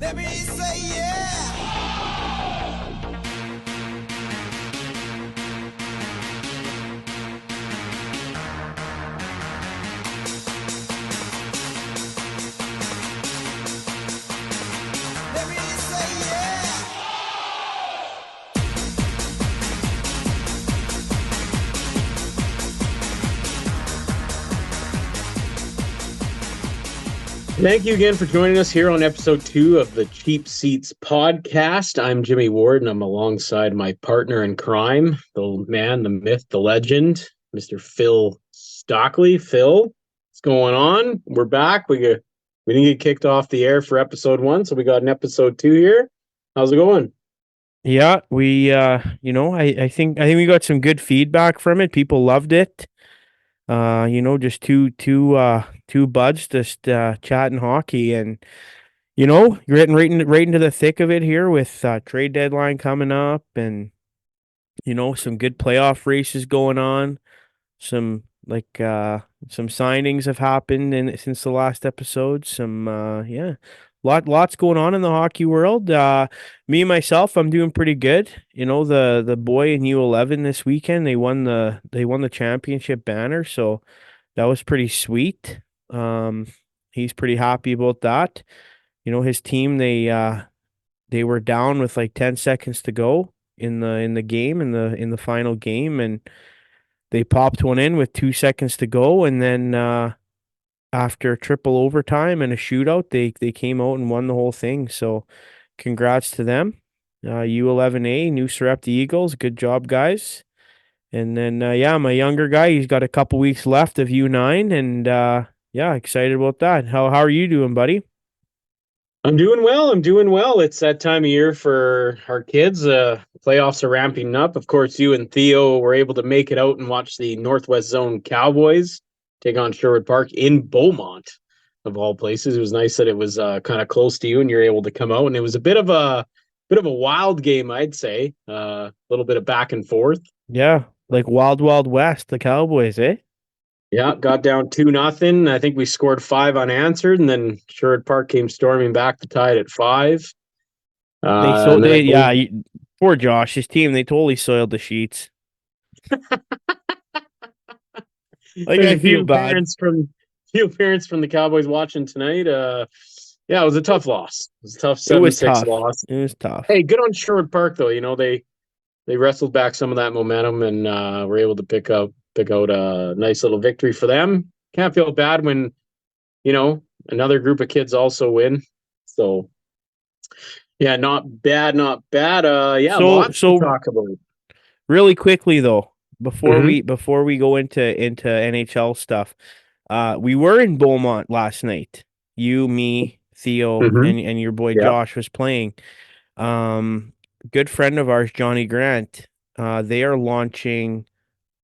Let me say yeah. Let me say yeah. Thank you again for joining us here on episode 2 of the Cheap Seats podcast. I'm Jimmy Ward, and I'm alongside my partner in crime, the man, the myth, the legend, Mr. Phil Stockley. Phil, what's going on? We're back. We didn't get kicked off the air for episode 1, so we got an episode 2 here. How's it going? Yeah, I think we got some good feedback from it. People loved it. Just two buds just chatting hockey, and you're getting right into the thick of it here with trade deadline coming up, and some good playoff races going on. Some some signings have happened since the last episode. Lots going on in the hockey world. Me myself, I'm doing pretty good. The boy in U11 this weekend, they won the championship banner, so that was pretty sweet. He's pretty happy about that. His team, they were down with like 10 seconds to go in the game, in the final game, and they popped one in with 2 seconds to go, and then after triple overtime and a shootout, they came out and won the whole thing. So, congrats to them. U11A, New Sarepta Eagles, good job, guys. And then my younger guy, he's got a couple weeks left of U9, and excited about that. How are you doing, buddy? I'm doing well. I'm doing well. It's that time of year for our kids. Playoffs are ramping up. Of course, you and Theo were able to make it out and watch the Northwest Zone Cowboys take on Sherwood Park in Beaumont, of all places. It was nice that it was kind of close to you and you're able to come out. And it was a bit of a wild game, I'd say. A little bit of back and forth. Yeah, like Wild Wild West, the Cowboys, eh? Yeah, got down 2-0. I think we scored 5 unanswered, and then Sherwood Park came storming back to tie it at 5. And then Poor Josh, his team, they totally soiled the sheets. Like, there's I a feel few bad. parents from the Cowboys watching tonight. Yeah, it was a tough loss. It was a tough It was 7-6 tough. loss. It was tough. Hey, good on Sherwood Park though. They wrestled back some of that momentum and were able to pick out a nice little victory for them. Can't feel bad when another group of kids also win. So yeah, not bad, not bad. Yeah, So lots to talk about. really quickly though, before Mhm. we go into NHL stuff, we were in Beaumont last night. You, me, Theo, Mhm. and your boy Yeah. Josh was playing. Good friend of ours, Johnny Grant. They are launching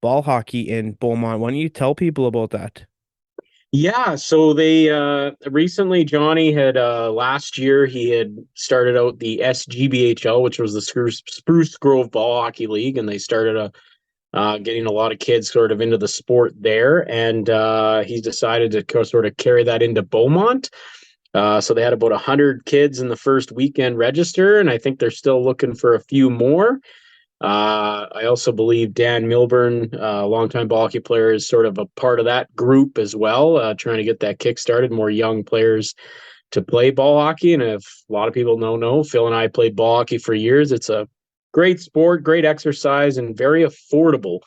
ball hockey in Beaumont. Why don't you tell people about that? Yeah, so they recently Johnny had last year he had started out the SGBHL, which was the Spruce Grove Ball Hockey League, and they started getting a lot of kids sort of into the sport there, and he's decided to sort of carry that into Beaumont. So they had about 100 kids in the first weekend register, and I think they're still looking for a few more. I also believe Dan Milburn, a longtime ball hockey player, is sort of a part of that group as well, trying to get that kick started, more young players to play ball hockey. And if a lot of people don't know, Phil and I played ball hockey for years. It's a great sport, great exercise, and very affordable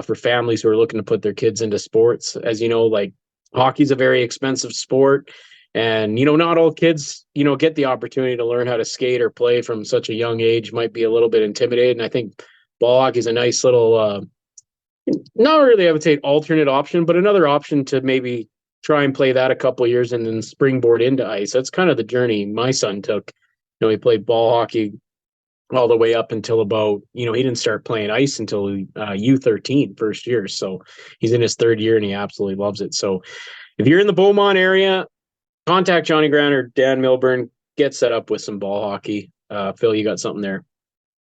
for families who are looking to put their kids into sports. As you know, like hockey's a very expensive sport. And, not all kids, get the opportunity to learn how to skate or play from such a young age, might be a little bit intimidated. And I think ball hockey is a nice little, not really, I would say, alternate option, but another option to maybe try and play that a couple of years and then springboard into ice. That's kind of the journey my son took. He played ball hockey all the way up until about, he didn't start playing ice until U13 first year. So he's in his third year and he absolutely loves it. So if you're in the Beaumont area, contact Johnny Grant or Dan Milburn, get set up with some ball hockey. Phil, you got something there?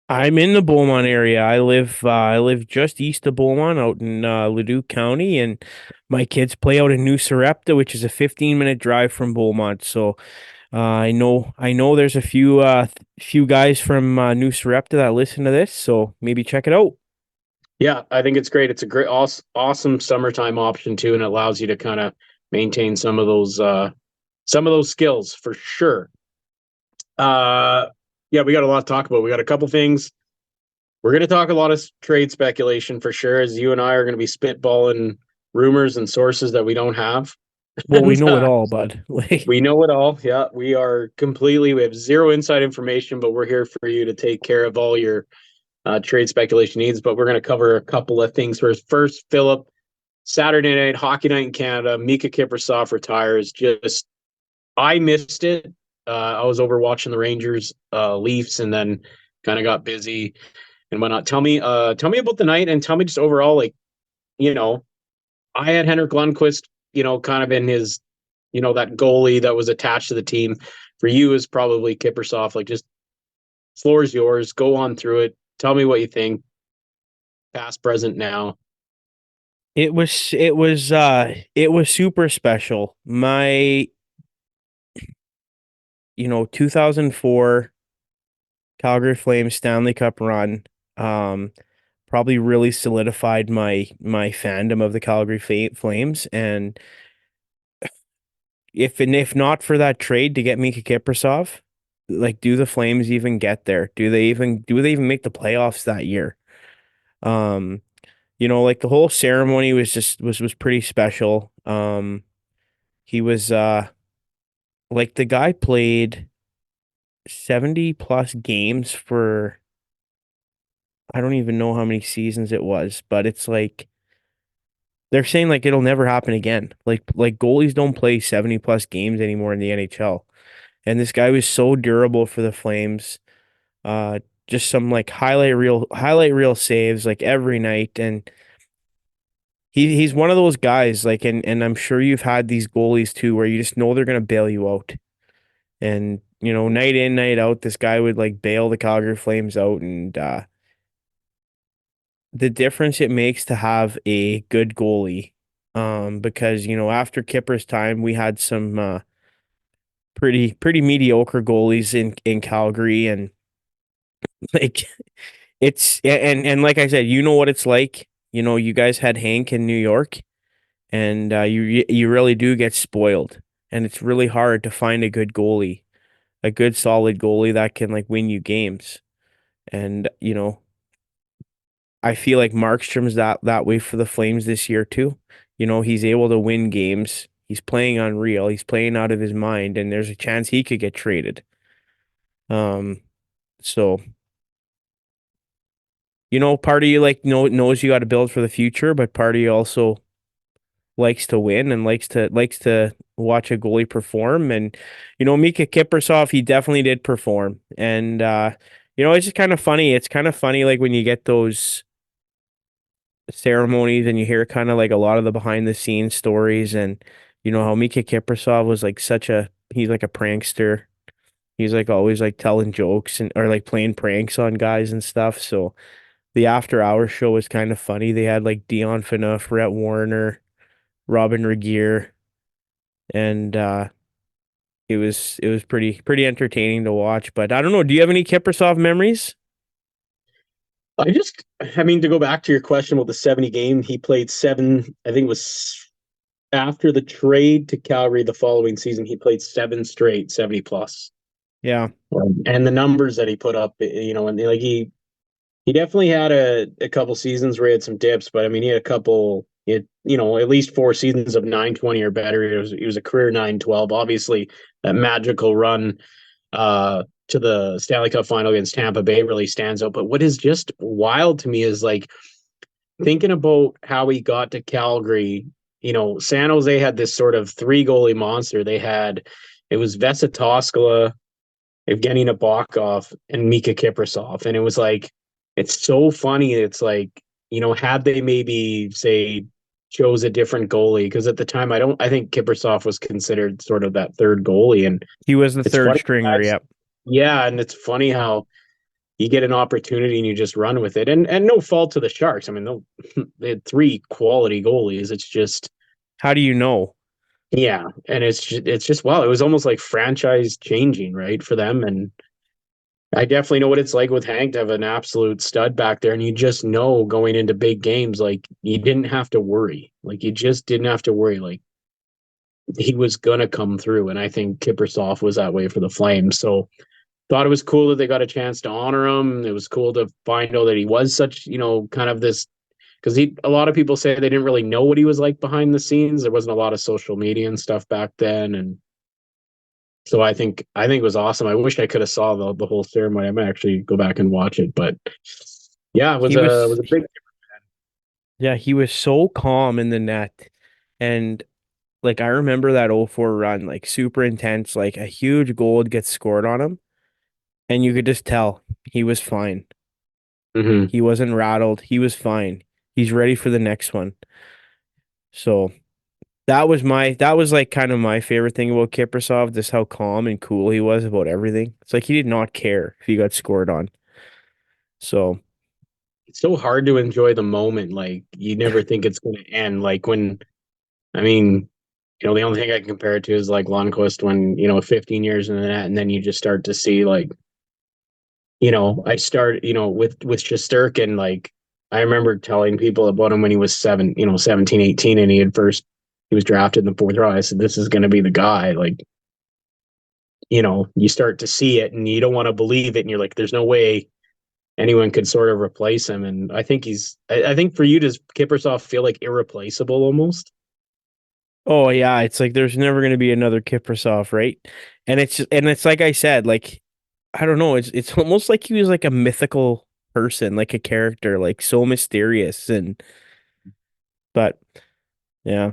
I'm in the Beaumont area. I live just east of Beaumont, out in Leduc County, and my kids play out in New Sarepta, which is a 15-minute drive from Beaumont. So I know there's a few guys from New Sarepta that listen to this, so maybe check it out. Yeah, I think it's great. It's a great, awesome summertime option too, and it allows you to kind of maintain some of those skills for sure. Uh, yeah, we got a lot to talk about. We got a couple things. We're going to talk a lot of trade speculation for sure, as you and I are going to be spitballing rumors and sources that we don't have. Well, we And know it all, bud. Like, we know it all. Yeah, we have zero inside information, but we're here for you to take care of all your trade speculation needs. But we're going to cover a couple of things first. First, Philip, Saturday night, hockey night in Canada, Miikka Kiprusoff retires. Just, I missed it. I was over watching the Rangers, Leafs, and then kind of got busy and whatnot. Tell me about the night, and tell me just overall, like, you know, I had Henrik Lundqvist, kind of in his, that goalie that was attached to the team. For you is probably Kiprusoff. Like, just floor is yours. Go on through it. Tell me what you think. Past, present, now. it was super special. My 2004 Calgary Flames Stanley Cup run probably really solidified my fandom of the Calgary Flames. And if not for that trade to get Miikka Kiprusoff, like, do the Flames even get there? Do they even make the playoffs that year? Um, like, the whole ceremony was pretty special. He was like, the guy played 70 plus games for, I don't even know how many seasons it was, but it's like they're saying, like, it'll never happen again. Like goalies don't play 70 plus games anymore in the NHL. And this guy was so durable for the Flames. Just some, like, highlight reel saves, like, every night. And he's one of those guys, like, and I'm sure you've had these goalies too, where you just know they're gonna bail you out. And night in, night out, this guy would, like, bail the Calgary Flames out. And the difference it makes to have a good goalie. Because after Kipper's time, we had some pretty mediocre goalies in Calgary. And like, and like I said, you know what it's like. You guys had Hank in New York, and you really do get spoiled. And it's really hard to find a good goalie, a good solid goalie that can, like, win you games. And I feel like Markstrom's that way for the Flames this year too. He's able to win games. He's playing unreal. He's playing out of his mind, and there's a chance he could get traded. So part of you, like, knows you got to build for the future, but part of you also likes to win and likes to watch a goalie perform. And Miikka Kiprusoff, he definitely did perform. And it's just kind of funny. It's kind of funny, like, when you get those ceremonies and you hear kind of, like, a lot of the behind the scenes stories. And how Miikka Kiprusoff was, like, he's like a prankster. He's, like, always, like, telling jokes or, like, playing pranks on guys and stuff. So the after hours show was kind of funny. They had, like, Dion Phaneuf, Rhett Warner, Robin Regier, and it was pretty entertaining to watch. But I don't know, do you have any Kiprusoff memories? To go back to your question about the 70 game, he played seven, I think it was after the trade to Calgary the following season, he played seven straight 70 plus. Yeah. And the numbers that he put up, and like he definitely had a couple seasons where he had some dips, but I mean, he had at least 4 seasons of 920 or better. He was a career 912. Obviously, that magical run to the Stanley Cup final against Tampa Bay really stands out. But what is just wild to me is, like, thinking about how he got to Calgary. San Jose had this sort of three goalie monster. It was Vesa Toskala, Evgeny Nabokov, and Miikka Kiprusoff. And it was like, it's so funny. It's like, had they maybe, say, chose a different goalie, because at the time I think Kiprusoff was considered sort of that third goalie. And He was the it's third funny. stringer, yep. Yeah, and it's funny how you get an opportunity and you just run with it. And no fault to the Sharks. I mean, they had three quality goalies. It's just, How do you know? Yeah, and it's just wow, it was almost like franchise changing, right, for them. And I definitely know what it's like with Hank to have an absolute stud back there, and you just know going into big games, like you didn't have to worry, like you just didn't have to worry, like he was gonna come through. And I think Kiprusoff was that way for the Flames. So thought it was cool that they got a chance to honor him. It was cool to find out that he was such, kind of this because he a lot of people say they didn't really know what he was like behind the scenes. There wasn't a lot of social media and stuff back then, and so I think it was awesome. I wish I could have saw the whole ceremony. I might actually go back and watch it, but yeah, it was He a it was was a big. yeah, he was so calm in the net. And like I remember that '04 run, like super intense, like a huge goal gets scored on him, and you could just tell he was fine. Mhm. He wasn't rattled. He was fine. He's ready for the next one. So that was like kind of my favorite thing about Kiprasov, just how calm and cool he was about everything. It's like he did not care if he got scored on. So It's so hard to enjoy the moment. Like you never think it's going to end. Like when I mean, the only thing I can compare it to is like Lundqvist when 15 years in the net, and then you just start to see like I started, with Shesterkin, like I remember telling people about him when he was 17, 18, and he was drafted in the fourth round. I said, this is going to be the guy. Like, you start to see it and you don't want to believe it. And you're like, there's no way anyone could sort of replace him. And I think for you, does Kiprusoff feel like irreplaceable almost? oh yeah, it's like there's never going to be another Kiprasov, right? And it's like I said, like I don't know, it's almost like he was like a mythical person, like a character, like so mysterious and but yeah.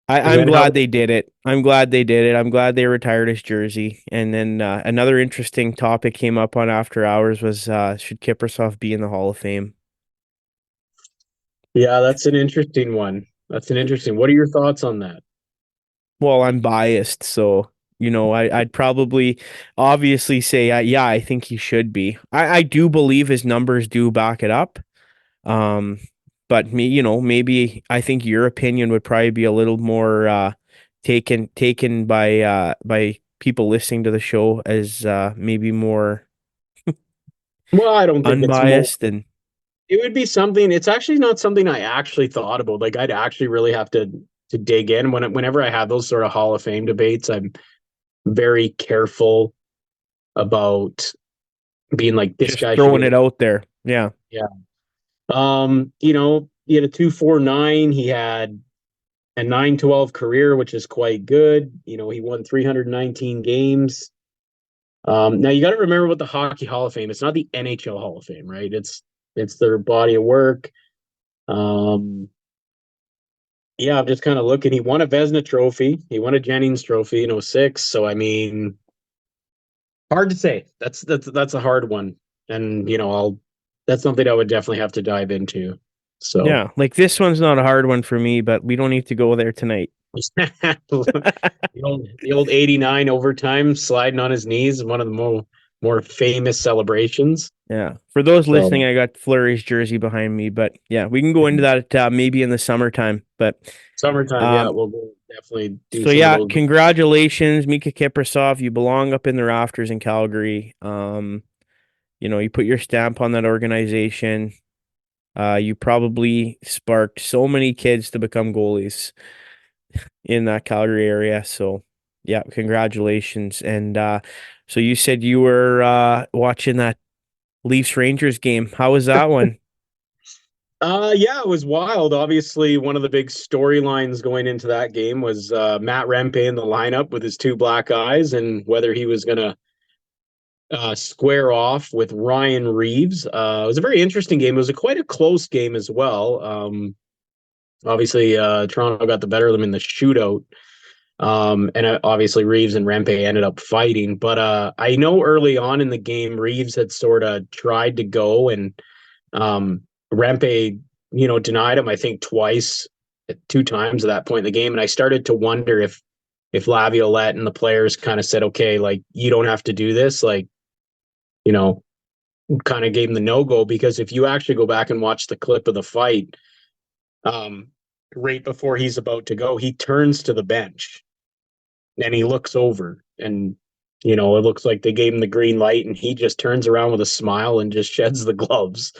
And I'm then how, glad they did it. I'm glad they did it. I'm glad they retired his jersey. And then another interesting topic came up on After Hours was should Kiprasov be in the Hall of Fame? yeah, that's an interesting one. What are your thoughts on that? Well, I'm biased, so I'd probably obviously say yeah, I think he should be. I do believe his numbers do back it up. Um, but maybe I think your opinion would probably be a little more taken by people listening to the show as maybe more Well, I don't think it's more. unbiased and It would be something. It's actually not something I actually thought about. Like I'd actually really have to dig in whenever I have those sort of Hall of Fame debates. I'm very careful about being like this just guy should be throwing in it the out there. Yeah. yeah. He had a 2.49. He had a 9.12 career, which is quite good. He won 319 games. Now you got to remember what the Hockey Hall of Fame. It's not the NHL Hall of Fame, right? It's their body of work. Um, Yeah, I'm just kind of looking. He won a Vesna trophy. He won a Jennings trophy in '06. So I mean, hard to say. That's a hard one. And I'll that's something I would definitely have to dive into. So Yeah. Like this one's not a hard one for me, but we don't need to go there tonight. the old '89 overtime sliding on his knees, one of the more famous celebrations. Yeah. For those listening, So I got Flurry's jersey behind me, but yeah, we can go into that maybe in the summertime. But summertime, yeah, um, we'll definitely do so some of yeah, those. congratulations, Miikka Kiprusoff. You belong up in the rafters in Calgary. You put your stamp on that organization. You probably sparked so many kids to become goalies in that Calgary area. So yeah, congratulations. And so you said you were watching that Leafs Rangers game. How was that one? Yeah, it was wild. Obviously, one of the big storylines going into that game was Matt Rempe in the lineup with his two black eyes and whether he was going to square off with Ryan Reaves. It was a very interesting game. It was quite a close game as well. Obviously, Toronto got the better of them in the shootout. And obviously, Reaves and Rempe ended up fighting. But I know early on in the game, Reaves had sort of tried to go and Rempe, denied him, I think twice, two times at that point in the game. And I started to wonder if Laviolette and the players kind of said, okay, like you don't have to do this, like, you know, kind of gave him the no-go because if you actually go back and watch the clip of the fight, um, right before he's about to go, he turns to the bench and he looks over and it looks like they gave him the green light and he just turns around with a smile and just sheds the gloves.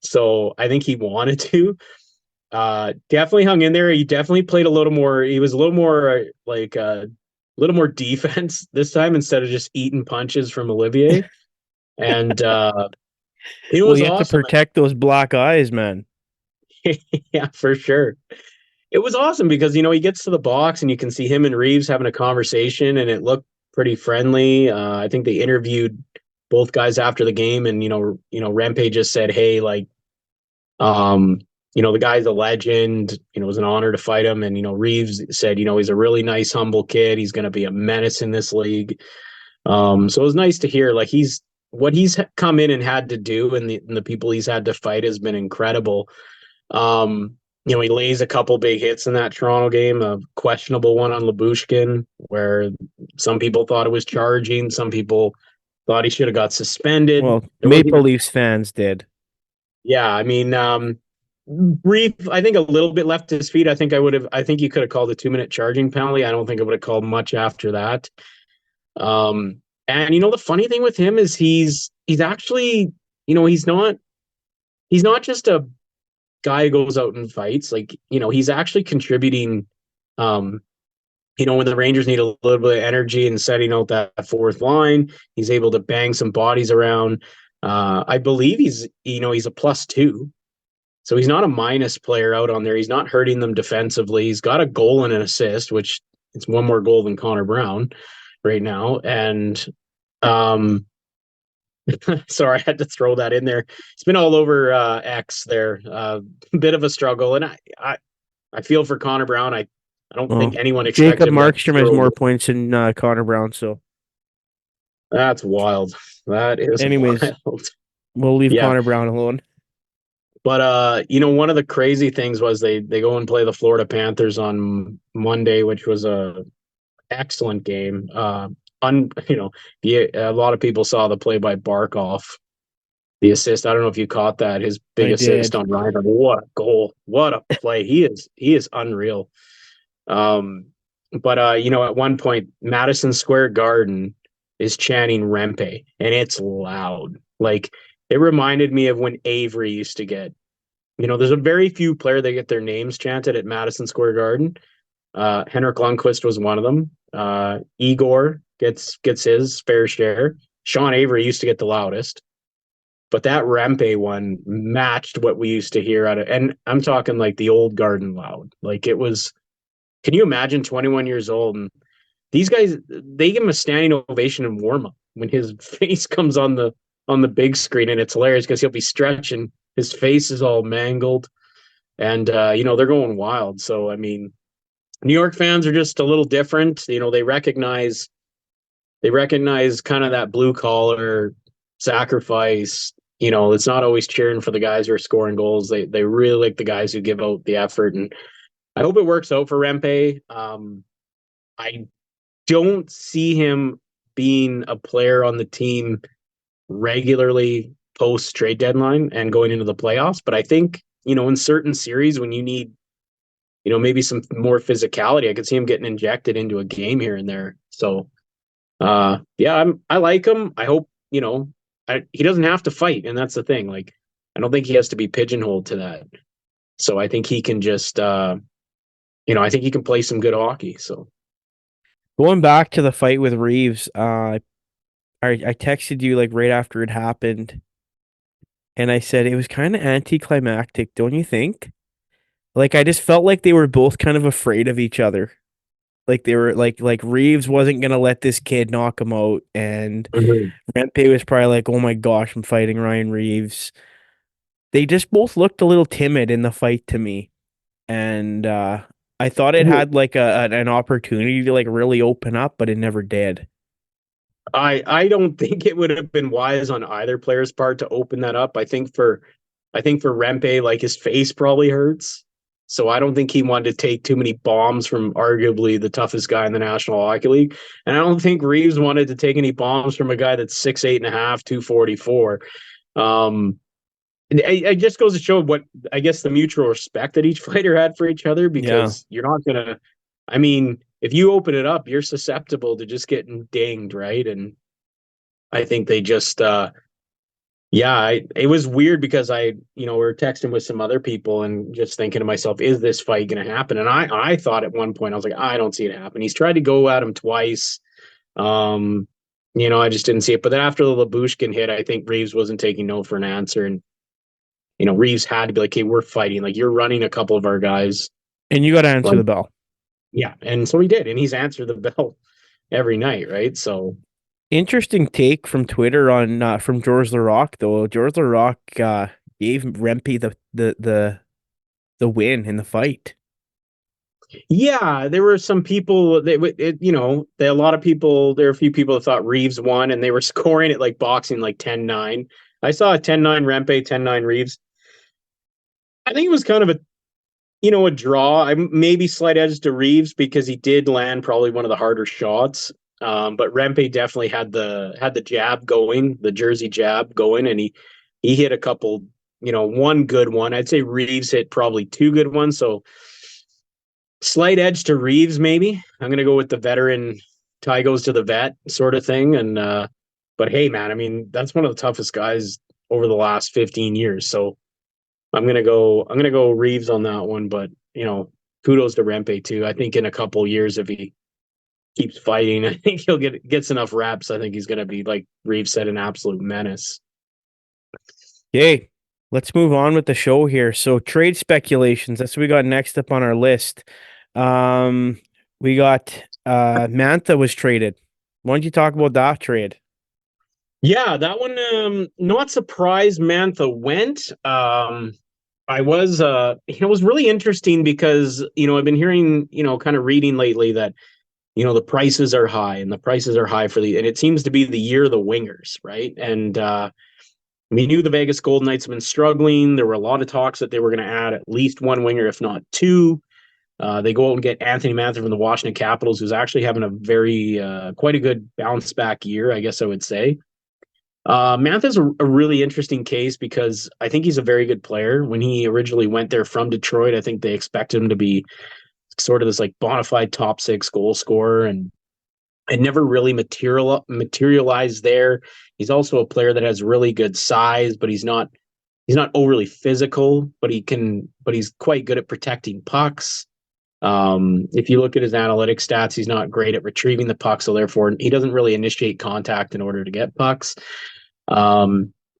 So I think he wanted to. Definitely hung in there. He definitely played a little more. He was a little more like a little more defense this time instead of just eating punches from Olivier. And it Well, was you have to awesome. protect those black eyes, man. Yeah, for sure. It was awesome because he gets to the box and you can see him and Reaves having a conversation, and it looked pretty friendly. I think they interviewed both guys after the game, and Rempe just said, "Hey, like, um, the guy's a legend. It was an honor to fight him." And Reaves said, he's a really nice, humble kid. He's going to be a menace in this league. So it was nice to hear like what he's come in and had to do, and the people he's had to fight has been incredible. He lays a couple big hits in that Toronto game, a questionable one on Lyubushkin, where some people thought it was charging, some people thought he should have got suspended. Well, Maple Leafs fans did. Yeah, I mean, brief. I think a little bit left his feet. I think you could have called a 2-minute charging penalty. I don't think I would have called much after that. And the funny thing with him is he's actually, he's not just a guy who goes out and fights. Like, he's actually contributing. When the Rangers need a little bit of energy and setting out that fourth line, he's able to bang some bodies around. I believe he's a +2. So he's not a minus player out on there. He's not hurting them defensively. He's got a goal and an assist, which it's one more goal than Connor Brown right now. And sorry, I had to throw that in there. It's been all over X there. A bit of a struggle. And I feel for Connor Brown. I don't think anyone expected Jacob him Markstrom has to more points than Connor Brown, so that's wild. That is anyways, wild. we'll leave Connor Brown alone. But one of the crazy things was they go and play the Florida Panthers on Monday, which was a excellent game. A lot of people saw the play by Barkov, the assist. I don't know if you caught that. His big assist on Reinhardt. What a goal! What a play! He is unreal. But at one point, Madison Square Garden is chanting Rempe, and it's loud. Like, it reminded me of when Avery used to get. There's a very few player that get their names chanted at Madison Square Garden. Henrik Lundqvist was one of them. Igor gets his fair share. Sean Avery used to get the loudest. But that Rempe one matched what we used to hear and I'm talking like the old Garden loud. Like, it was. Can you imagine 21 years old and these guys, they give him a standing ovation in warm-up when his face comes on the big screen, and it's hilarious because he'll be stretching, his face is all mangled, and they're going wild. So I mean, New York fans are just a little different. They recognize kind of that blue collar sacrifice. It's not always cheering for the guys who are scoring goals. They really like the guys who give out the effort, and I hope it works out for Rempe. I don't see him being a player on the team regularly post trade deadline and going into the playoffs. But I think, in certain series when you need, maybe some more physicality, I could see him getting injected into a game here and there. So, I like him. I hope, he doesn't have to fight. And that's the thing. Like, I don't think he has to be pigeonholed to that. So I think he can just, I think he can play some good hockey. So going back to the fight with Reaves, I texted you like right after it happened, and I said it was kind of anticlimactic, don't you think? Like, I just felt like they were both kind of afraid of each other. Like, they were like Reaves wasn't gonna let this kid knock him out, and Rempe was probably like, "Oh my gosh, I'm fighting Ryan Reaves." They just both looked a little timid in the fight to me. And I thought it had like an opportunity to like really open up, but it never did. I don't think it would have been wise on either player's part to open that up. I think for Rempe, like, his face probably hurts. So I don't think he wanted to take too many bombs from arguably the toughest guy in the National Hockey League. And I don't think Reaves wanted to take any bombs from a guy that's 6'8.5", 244. it just goes to show what I guess the mutual respect that each fighter had for each other, Yeah. because you're not gonna. I mean, if you open it up, you're susceptible to just getting dinged, right? And I think they just, yeah, it was weird because we were texting with some other people and just thinking to myself, is this fight going to happen? And I thought at one point, I was like, I don't see it happen. He's tried to go at him twice. Um, I just didn't see it. But then after the Labushkin hit, I think Reaves wasn't taking no for an answer. And, Reaves had to be like, hey, we're fighting. Like, you're running a couple of our guys. And you got to answer Like, the bell. yeah. And so he did. And he's answered the bell every night, right? So, Interesting take from Twitter on from George LaRock though. George LaRock gave Rempe the win in the fight. yeah, there were some people a lot of people, there were a few people that thought Reaves won, and they were scoring it like boxing, like 10-9. I saw a 10-9 Rempe, 10-9 Reaves. I think it was kind of a draw. I maybe slight edge to Reaves because he did land probably one of the harder shots. But Rempe definitely had the jab going, the Jersey jab going, and he hit a couple, one good one. I'd say Reaves hit probably two good ones. So slight edge to Reaves, maybe. I'm gonna go with the veteran, tie goes to the vet sort of thing. And but hey, man, I mean, that's one of the toughest guys over the last 15 years. So I'm gonna go Reaves on that one. But kudos to Rempe too. I think in a couple years, if he keeps fighting, I think he'll gets enough reps. I think he's gonna be, like Reaves said, an absolute menace. Okay, let's move on with the show here. So trade speculations. That's what we got next up on our list. Um, we got Mantha was traded. Why don't you talk about that trade? Yeah, that one, not surprised Mantha went. I was it was really interesting because, I've been hearing, kind of reading lately that, the prices are high, and the prices are high and it seems to be the year of the wingers, right? And we knew the Vegas Golden Knights have been struggling. There were a lot of talks that they were going to add at least one winger, if not two. They go out and get Anthony Mantha from the Washington Capitals, who's actually having a very quite a good bounce back year, I guess I would say. Mantha's a really interesting case because I think he's a very good player. When he originally went there from Detroit, I think they expected him to be sort of this like bona fide top six goal scorer, and it never really materialized there. He's also a player that has really good size, but he's not overly physical, but he's quite good at protecting pucks. If you look at his analytic stats, he's not great at retrieving the puck, so therefore he doesn't really initiate contact in order to get pucks.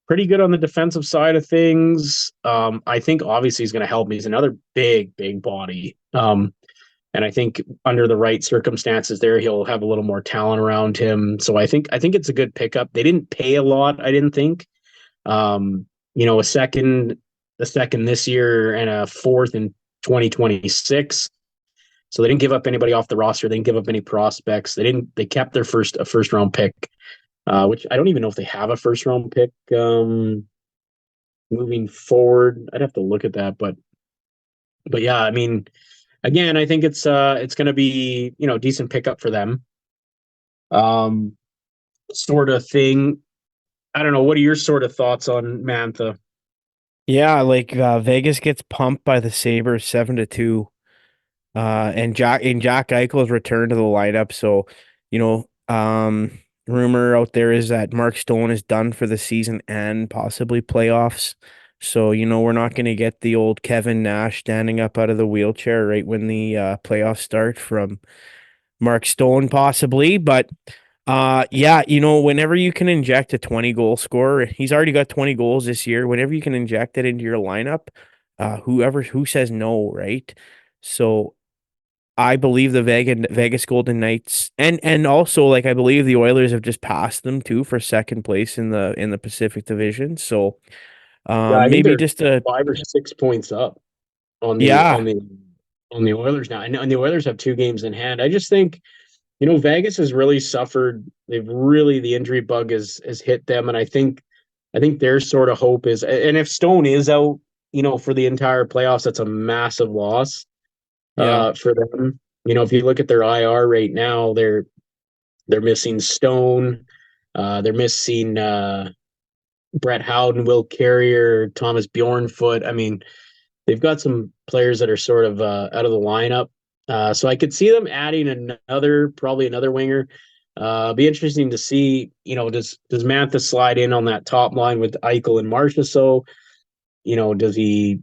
Pretty good on the defensive side of things. I think obviously he's going to help me. He's another big, big body. And I think under the right circumstances there, he'll have a little more talent around him. So I think it's a good pickup. They didn't pay a lot, I didn't think. A second this year and a fourth in 2026. So they didn't give up anybody off the roster. They didn't give up any prospects. They kept their first round pick, which I don't even know if they have a first round pick moving forward. I'd have to look at that, but yeah, I mean, again, I think it's going to be, decent pickup for them. Sort of thing. I don't know. What are your sort of thoughts on Mantha? Yeah, like Vegas gets pumped by the Sabres 7-2. And Jack Eichel's return to the lineup. So, rumor out there is that Mark Stone is done for the season and possibly playoffs. So, we're not going to get the old Kevin Nash standing up out of the wheelchair right when the playoffs start from Mark Stone, possibly. But yeah, whenever you can inject a 20 goal scorer, he's already got 20 goals this year. Whenever you can inject it into your lineup, who says no, right? So I believe the Vegas Golden Knights and also like I believe the Oilers have just passed them too for second place in the Pacific Division. So Yeah, I think maybe they're just a 5 or 6 points up on the yeah, on the on the Oilers now, and the Oilers have 2 games in hand. I just think, Vegas has really suffered. The injury bug has hit them, and I think their sort of hope is, and if Stone is out, for the entire playoffs, that's a massive loss yeah, for them. If you look at their IR right now, they're missing Stone, they're missing Brett Howden, Will Carrier, Thomas Bjornfoot. I mean, they've got some players that are sort of out of the lineup. So I could see them adding probably another winger. Be interesting to see, does Mantha slide in on that top line with Eichel and Marcia? So, does he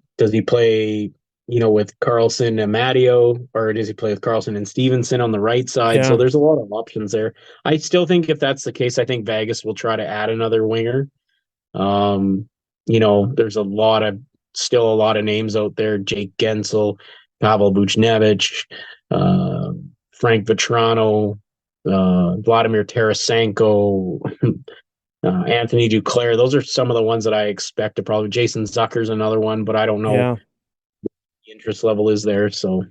play, with Carlson and Matteo, or does he play with Carlson and Stevenson on the right side? So Yeah. there's a lot of options there. I still think if that's the case, I think Vegas will try to add another winger. Um, there's still a lot of names out there: Jake Gensel, Pavel Buchnevich, uh, Frank Vetrano, Vladimir Tarasenko, Anthony Duclair. Those are some of the ones that I expect to probably. Jason Zucker's another one, but I don't know Yeah. the interest level is there. So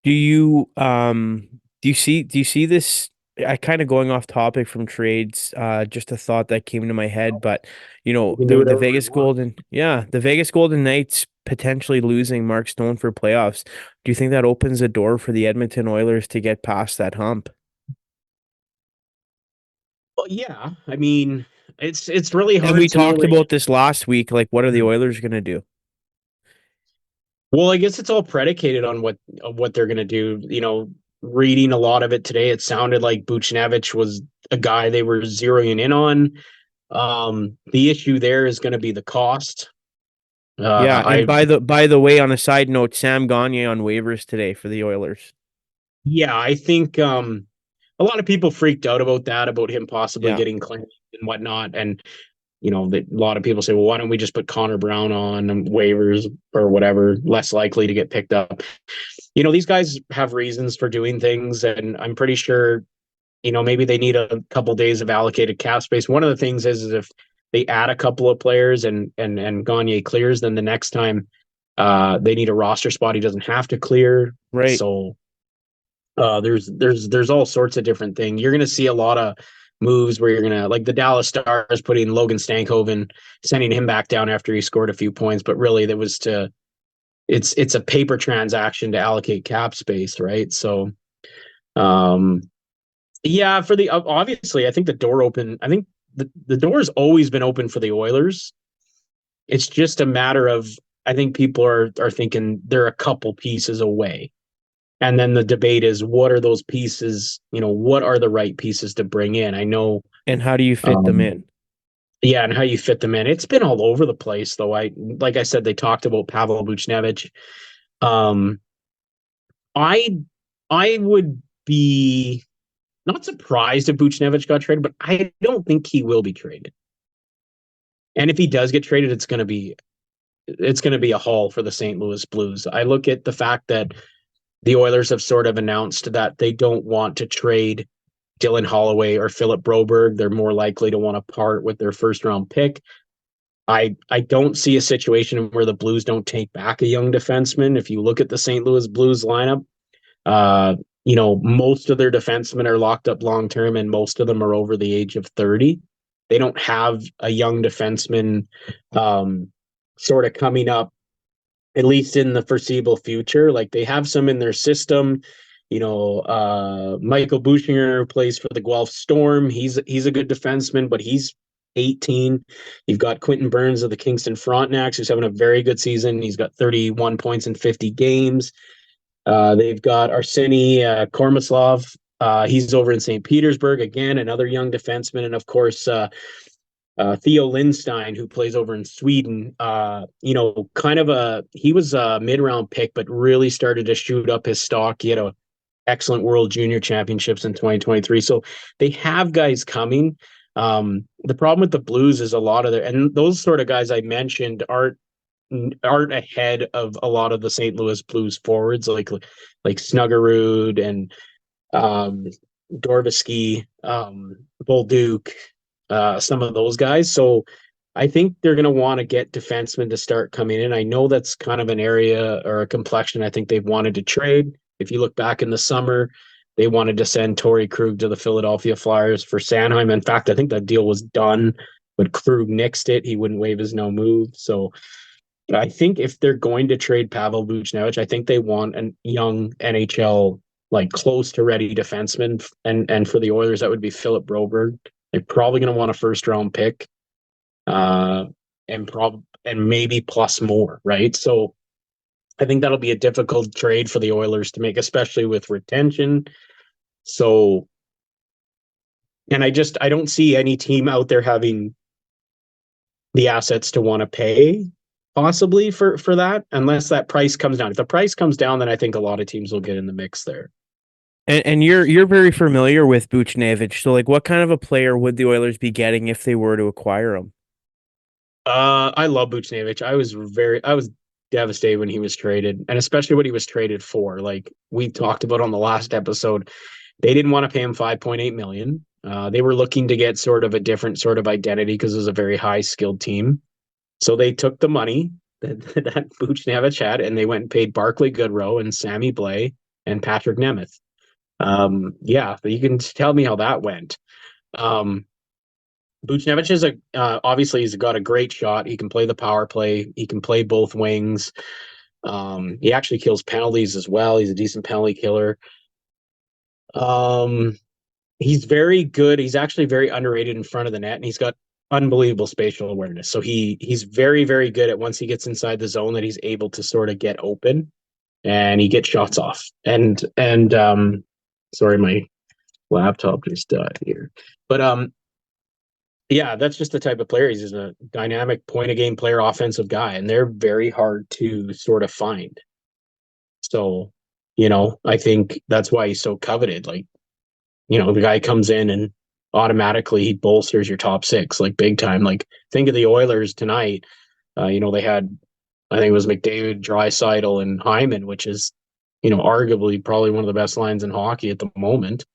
Do you do you see this? I kind of going off topic from trades, just a thought that came into my head, but we can do the whatever we Vegas want. The Vegas Golden Knights potentially losing Mark Stone for playoffs. Do you think that opens the door for the Edmonton Oilers to get past that hump? Well, yeah, I mean, it's really And we hard to know talked right about this last week. Like, what are the now. Oilers going to do? Well, I guess it's all predicated on what they're going to do. Reading a lot of it today, it sounded like Buchnevich was a guy they were zeroing in on. The issue there is going to be the cost. Yeah, and I by the way, on a side note, Sam Gagner on waivers today for the Oilers. Yeah, I think a lot of people freaked out about that, about him possibly Yeah. getting claimed and whatnot. And a lot of people say, well, why don't we just put Connor Brown on waivers or whatever, less likely to get picked up. These guys have reasons for doing things, and I'm pretty sure, maybe they need a couple days of allocated cap space. One of the things is if they add a couple of players and Gagne clears, then the next time they need a roster spot, he doesn't have to clear. Right. So there's all sorts of different things. You're going to see a lot of moves where you're going to, like the Dallas Stars putting Logan Stankoven, sending him back down after he scored a few points, but really that was it's a paper transaction to allocate cap space, right? So um yeah, for the obviously I think the door open. I think the door has always been open for the Oilers. It's just a matter of, I think people are thinking they're a couple pieces away. And then the debate is, what are those pieces? What are the right pieces to bring in? I know, And how do you fit them um, in? yeah, and how you fit them in. It's been all over the place, though. Like I said, they talked about Pavel Buchnevich. Um, I I would be not surprised if Buchnevich got traded, but I don't think he will be traded. And if he does get traded, it's going to be a haul for the St. Louis Blues. I look at the fact that the Oilers have sort of announced that they don't want to trade Dylan Holloway or Philip Broberg. They're more likely to want to part with their first round pick. I don't see a situation where the Blues don't take back a young defenseman. If you look at the St. Louis Blues lineup, uh, most of their defensemen are locked up long term, and most of them are over the age of 30. They don't have a young defenseman sort of coming up, at least in the foreseeable future. Like they have some in their system. Michael Buchinger, who plays for the Guelph Storm. He's a good defenseman, but he's 18. You've got Quentin Burns of the Kingston Frontenacs, who's having a very good season. He's got 31 points in 50 games. They've got Arseny Kormislov. He's over in St. Petersburg, again, another young defenseman. And of course, Theo Lindstein, who plays over in Sweden. He was a mid-round pick, but really started to shoot up his stock. He had a excellent World Junior Championships in 2023. So they have guys coming. The problem with the Blues is a lot of and those sort of guys I mentioned aren't ahead of a lot of the St. Louis Blues forwards, like Snuggerud and um, Dorvisky, Bolduc, some of those guys. So I think they're going to want to get defensemen to start coming in. I know that's kind of an area or a complexion I think they've wanted to trade. If you look back in the summer, they wanted to send Torrey Krug to the Philadelphia Flyers for Sanheim. In fact, I think that deal was done, but Krug nixed it. He wouldn't waive his no move. So I think if they're going to trade Pavel Buchnevich, I think they want a young NHL, like close to ready defenseman. And for the Oilers, that would be Philip Broberg. They're probably going to want a first round pick. uh, and maybe plus more, right? So I think that'll be a difficult trade for the Oilers to make, especially with retention. So, and I don't see any team out there having the assets to want to pay possibly for that, unless that price comes down. If the price comes down, then I think a lot of teams will get in the mix there. And you're very familiar with Buchnevich. So like what kind of a player would the Oilers be getting if they were to acquire him? I love Buchnevich. I was devastated when he was traded, and especially what he was traded for. Like we talked about on the last episode, they didn't want to pay him 5.8 million. They were looking to get sort of a different sort of identity because it was a very high skilled team. So they took the money that Buchnevich had, and they went and paid Barclay Goodrow and Sammy Blais and Patrick Nemeth. Yeah, but you can tell me how that went. Buchnevich is obviously he's got a great shot. He can play the power play. He can play both wings. He actually kills penalties as well. He's a decent penalty killer. He's very good. He's actually very underrated in front of the net, and he's got unbelievable spatial awareness. So he's very, very good at once he gets inside the zone that he's able to sort of get open and he gets shots off. And sorry, my laptop just died here. But yeah, that's just the type of player. He's just a dynamic point of game player, offensive guy, and they're very hard to sort of find. So, I think that's why he's so coveted. Like, the guy comes in and automatically he bolsters your top six, like big time. Like, think of the Oilers tonight. They had, I think it was McDavid, Draisaitl, and Hyman, which is, arguably probably one of the best lines in hockey at the moment.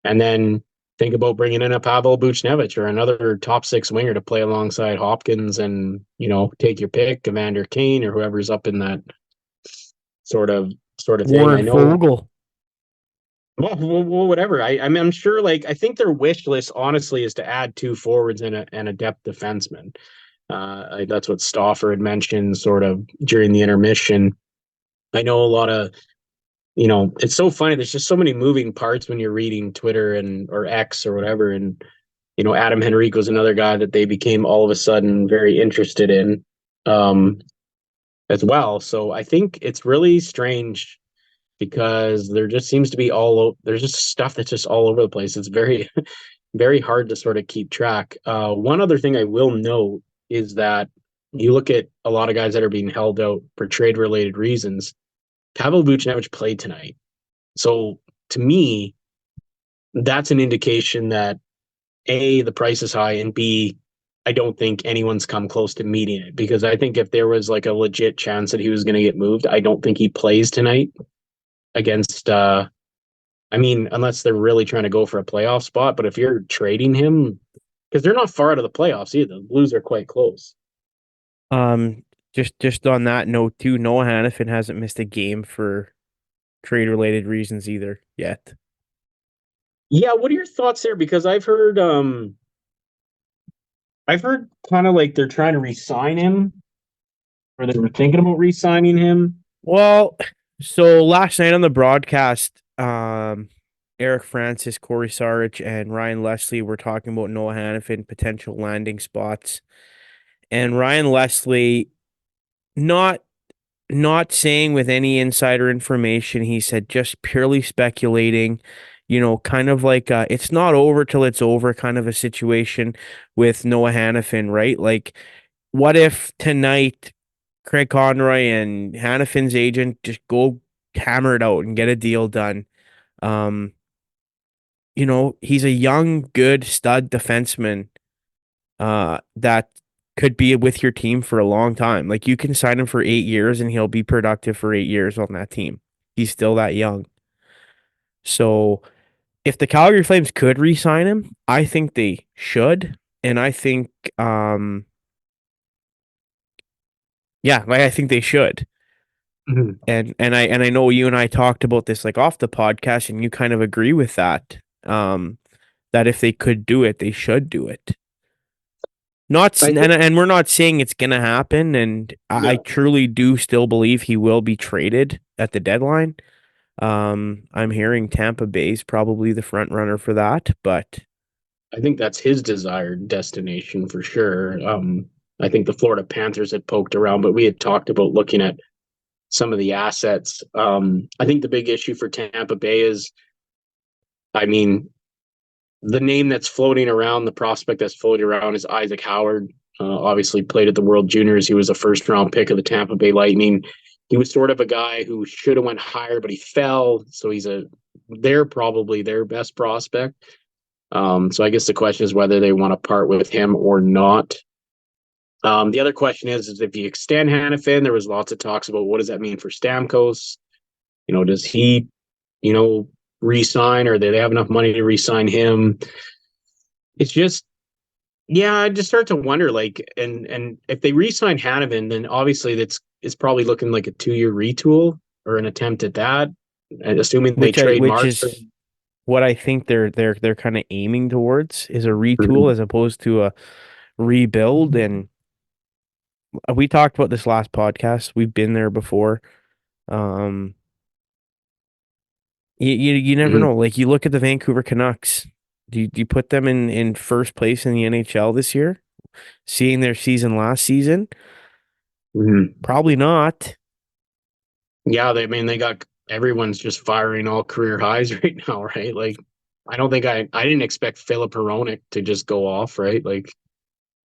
And then think about bringing in a Pavel Buchnevich or another top six winger to play alongside Hopkins and, take your pick, Evander Kane or whoever's up in that sort of thing. Warren I know. Fogle. Well, whatever. I'm sure. Like, I think their wish list, honestly, is to add two forwards and a depth defenseman. That's what Stauffer had mentioned, sort of during the intermission. I know a lot of, it's so funny. There's just so many moving parts when you're reading Twitter or X or whatever. And Adam Henrique was another guy that they became all of a sudden very interested in, as well. So I think it's really strange, because there just seems to be there's just stuff that's just all over the place. It's very, very hard to sort of keep track. One other thing I will note is that you look at a lot of guys that are being held out for trade related reasons. Pavel Buchnevich played tonight. So to me, that's an indication that A, the price is high, and B, I don't think anyone's come close to meeting it, because I think if there was like a legit chance that he was going to get moved, I don't think he plays tonight against unless they're really trying to go for a playoff spot. But if you're trading him, because they're not far out of the playoffs either, the Blues are quite close. Just on that note too, Noah Hannafin hasn't missed a game for trade related reasons either yet. Yeah, what are your thoughts there? Because I've heard kind of like they're trying to re-sign him, or they were thinking about re-signing him. Well, so last night on the broadcast, Eric Francis, Corey Sarich, and Ryan Leslie were talking about Noah Hannafin potential landing spots. And Ryan Leslie, not saying with any insider information, he said just purely speculating, kind of like it's not over till it's over kind of a situation with Noah Hannafin, right? Like, what if tonight Craig Conroy and Hannafin's agent just go hammer it out and get a deal done? Um, he's a young, good stud defenseman that could be with your team for a long time. Like, you can sign him for 8 years and he'll be productive for 8 years on that team. He's still that young. So if the Calgary Flames could re-sign him, I think they should. And I think I think they should. Mm-hmm. And I know you and I talked about this like off the podcast, and you kind of agree with that. That if they could do it, they should do it. And we're not saying it's gonna happen, and I truly do still believe he will be traded at the deadline. I'm hearing Tampa Bay's probably the front runner for that, but I think that's his desired destination for sure. I think the Florida Panthers had poked around, but we had talked about looking at some of the assets. I think the big issue for Tampa Bay is, I mean, the name that's floating around, the prospect that's floating around is Isaac Howard. Obviously played at the World Juniors. He was a first round pick of the Tampa Bay Lightning. He was sort of a guy who should have went higher, but he fell. So they're probably their best prospect. So I guess the question is whether they want to part with him or not. The other question is if you extend Hanifin, there was lots of talks about what does that mean for Stamkos? Does he, re-sign, or do they have enough money to re-sign him? It's just, yeah, I just start to wonder, like, and if they re-sign Hanifin, then obviously it's probably looking like a 2-year retool or an attempt at that, and assuming they trade which Mark. is what I think they're kind of aiming towards, is a retool as opposed to a rebuild. And we talked about this last podcast. We've been there before. You never know. Like, you look at the Vancouver Canucks. Do you put them in first place in the NHL this year? Seeing their season last season? Probably not. Yeah, they got everyone's just firing all career highs right now, right? Like, I don't think I didn't expect Philip Hronek to just go off, right? Like,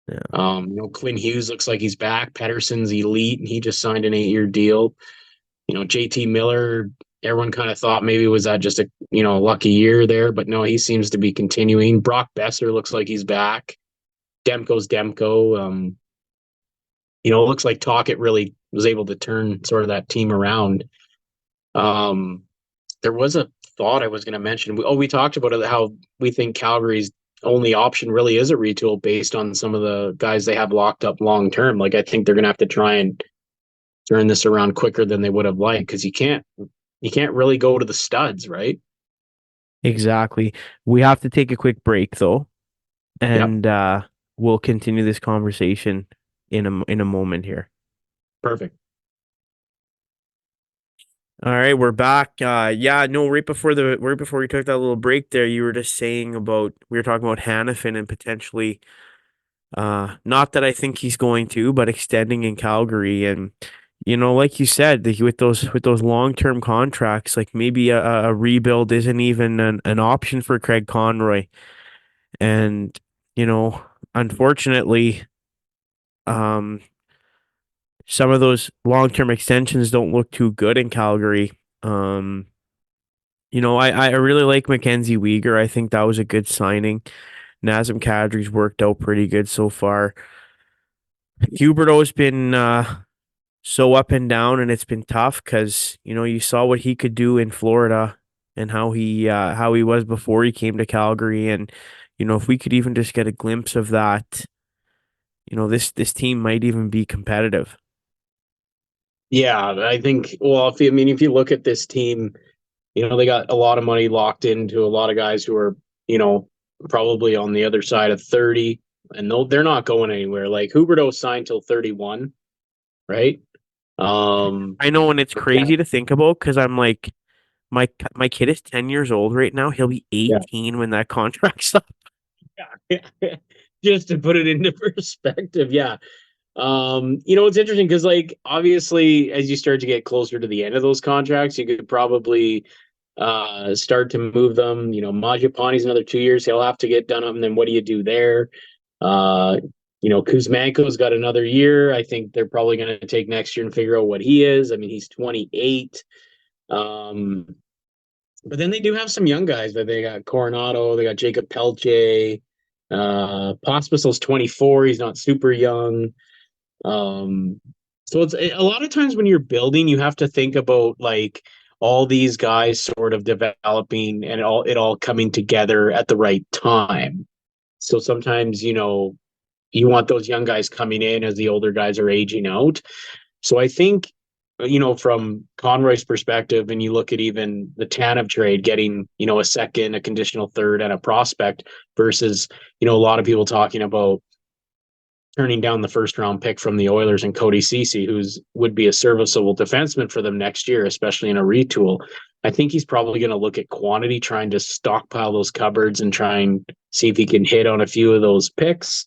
yeah. Quinn Hughes looks like he's back. Pedersen's elite, and he just signed an 8-year deal. JT Miller, everyone kind of thought maybe was that just a lucky year there, but no, he seems to be continuing. Brock Besser looks like he's back. Demko's Demko. It looks like Tocchet really was able to turn sort of that team around. There was a thought I was going to mention. We talked about it, how we think Calgary's only option really is a retool based on some of the guys they have locked up long term. Like, I think they're going to have to try and turn this around quicker than they would have liked, because you can't really go to the studs, right? Exactly. We have to take a quick break though, and Yep. we'll continue this conversation in a moment here. Perfect. All right, we're back. Yeah, no, right before we took that little break there, you were just saying about, we were talking about Hanifin and potentially, not that I think he's going to, but extending in Calgary. And like you said, with those long-term contracts, like, maybe a rebuild isn't even an option for Craig Conroy. And unfortunately, um, some of those long-term extensions don't look too good in Calgary. I really like Mackenzie Weegar. I think that was a good signing. Nazem Kadri's worked out pretty good so far. Huberto's been so up and down, and it's been tough because you saw what he could do in Florida and how he was before he came to Calgary. And if we could even just get a glimpse of that, this team might even be competitive. Yeah, I think. Well, if you look at this team, they got a lot of money locked into a lot of guys who are, probably on the other side of 30, and they're not going anywhere. Like, Huberto signed till 31, right? I know, and it's crazy to think about because I'm like, my kid is 10 years old right now. He'll be Yeah. 18 when that contract's up. Just to put it into perspective, yeah. It's interesting because, like, obviously, as you start to get closer to the end of those contracts, you could probably start to move them. Majapani's another 2 years; he'll have to get done up, and then what do you do there? Kuzmenko's got another year. I think they're probably going to take next year and figure out what he is. I mean, he's 28. But then they do have some young guys that they got Coronado, they got Jacob Pelche. Pospisil's 24. He's not super young. So it's a lot of times when you're building, you have to think about, like, all these guys sort of developing and it all coming together at the right time. So sometimes, you want those young guys coming in as the older guys are aging out. So I think, from Conroy's perspective, and you look at even the Tanev trade, getting, a second, a conditional third, and a prospect versus, a lot of people talking about turning down the first round pick from the Oilers and Cody Ceci, would be a serviceable defenseman for them next year, especially in a retool. I think he's probably going to look at quantity, trying to stockpile those cupboards and try and see if he can hit on a few of those picks.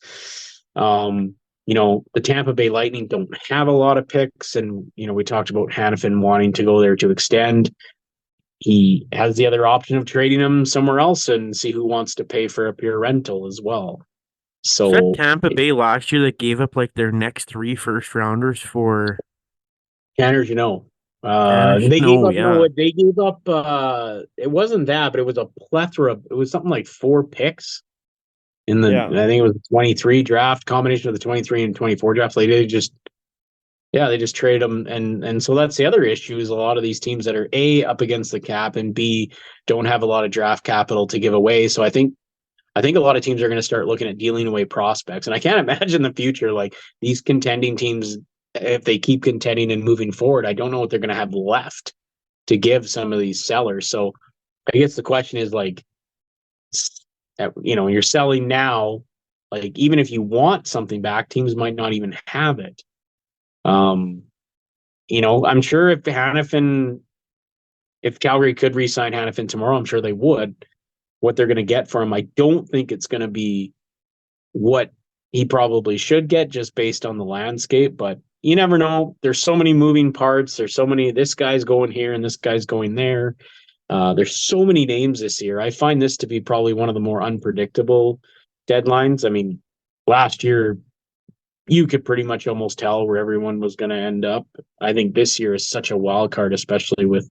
The Tampa Bay Lightning don't have a lot of picks, and we talked about Hannafin wanting to go there to extend. He has the other option of trading him somewhere else and see who wants to pay for a pure rental as well. Was that So Tampa Bay last year that gave up like their next 3 first rounders for Canners, Canners? they gave No, up. yeah. They gave up. It wasn't that, but it was a plethora. It was something like 4 picks in the. Yeah. I think it was the 23 draft, combination of the 23 and 24 draft. They just traded them, and so that's the other issue is a lot of these teams that are A, up against the cap, and B, don't have a lot of draft capital to give away. So I think a lot of teams are going to start looking at dealing away prospects, and I can't imagine the future like these contending teams, if they keep contending and moving forward. I don't know what they're going to have left to give some of these sellers. So I guess the question is like, you're selling now, like even if you want something back, teams might not even have it. Um, I'm sure if Calgary could re-sign Hannafin tomorrow, I'm sure they would. What they're going to get for him, I don't think it's going to be what he probably should get just based on the landscape, but you never know. There's so many moving parts. There's so many, this guy's going here and this guy's going there. There's so many names this year. I find this to be probably one of the more unpredictable deadlines. I mean, last year, you could pretty much almost tell where everyone was going to end up. I think this year is such a wild card, especially with,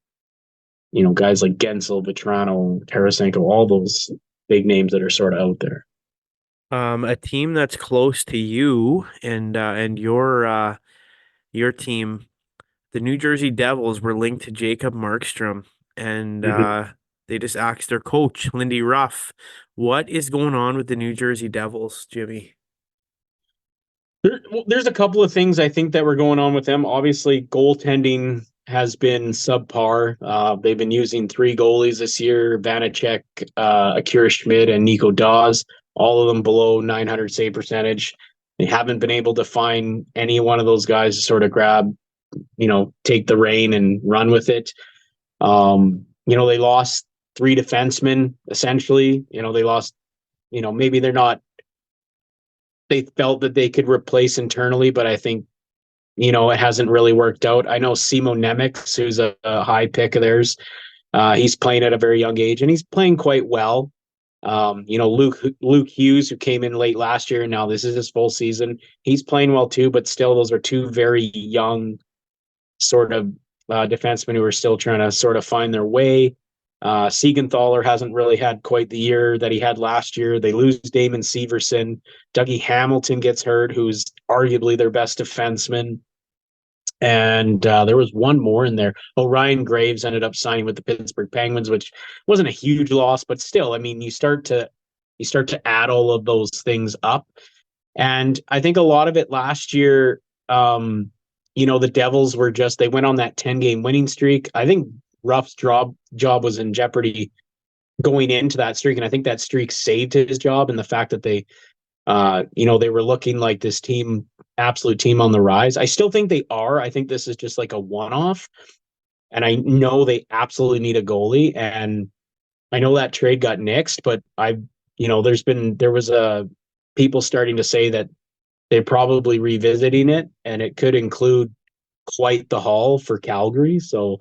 guys like Gensel, Vetrano, Tarasenko, all those big names that are sort of out there. A team that's close to you and your team, the New Jersey Devils, were linked to Jacob Markstrom, and Mhm. they just axed their coach, Lindy Ruff. What is going on with the New Jersey Devils, Jimmy? There's a couple of things I think that were going on with them. Obviously, goaltending has been subpar. They've been using 3 goalies this year: Vanacek, Akira Schmid, and Nico Dawes. All of them below 900 save percentage. They haven't been able to find any one of those guys to sort of grab, take the reign and run with it. They lost 3 defensemen essentially. They lost. Maybe they're not. They felt that they could replace internally, but I think it hasn't really worked out. I know Simo Nemec, who's a high pick of theirs. He's playing at a very young age, and he's playing quite well. Luke Hughes, who came in late last year, and now this is his full season. He's playing well too, but still, those are 2 very young sort of defensemen who are still trying to sort of find their way. Siegenthaler hasn't really had quite the year that he had last year. They lose Damon Severson. Dougie Hamilton gets hurt, who's arguably their best defenseman. And there was one more in there. Ryan Graves ended up signing with the Pittsburgh Penguins, which wasn't a huge loss, but still, I mean, you start to add all of those things up. And I think a lot of it last year, the Devils were they went on that 10-game winning streak. I think Ruff's job was in jeopardy going into that streak, and I think that streak saved his job. And the fact that they were looking like this absolute team on the rise. I still think they are. I think this is just like a one-off, and I know they absolutely need a goalie. And I know that trade got nixed, but there was people starting to say that they're probably revisiting it, and it could include quite the haul for Calgary. So,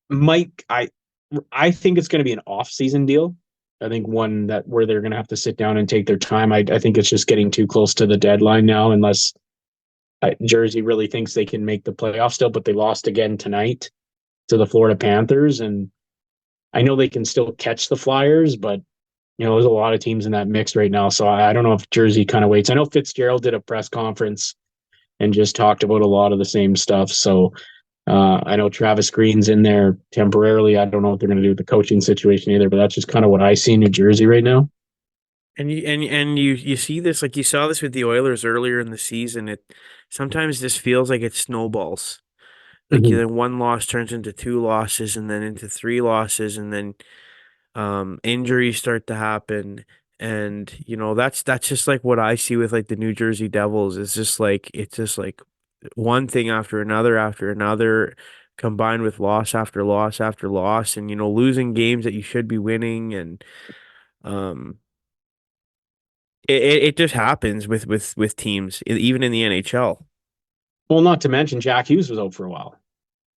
Mike, I think it's going to be an off-season deal. I think one that where they're going to have to sit down and take their time. I think it's just getting too close to the deadline now, unless Jersey really thinks they can make the playoffs still. But they lost again tonight to the Florida Panthers, and I know they can still catch the Flyers, but there's a lot of teams in that mix right now. So I don't know if Jersey kind of waits. I know Fitzgerald did a press conference and just talked about a lot of the same stuff. So I know Travis Green's in there temporarily. I don't know what they're going to do with the coaching situation either, but that's just kind of what I see in New Jersey right now. And you see this, like you saw this with the Oilers earlier in the season. It sometimes this feels like it snowballs. Like Mm-hmm. one loss turns into 2 losses and then into 3 losses, and then injuries start to happen. And that's just like what I see with like the New Jersey Devils. It's just like one thing after another, combined with loss after loss after loss, and losing games that you should be winning. And Um, it just happens with teams, even in the NHL. Well, not to mention Jack Hughes was out for a while.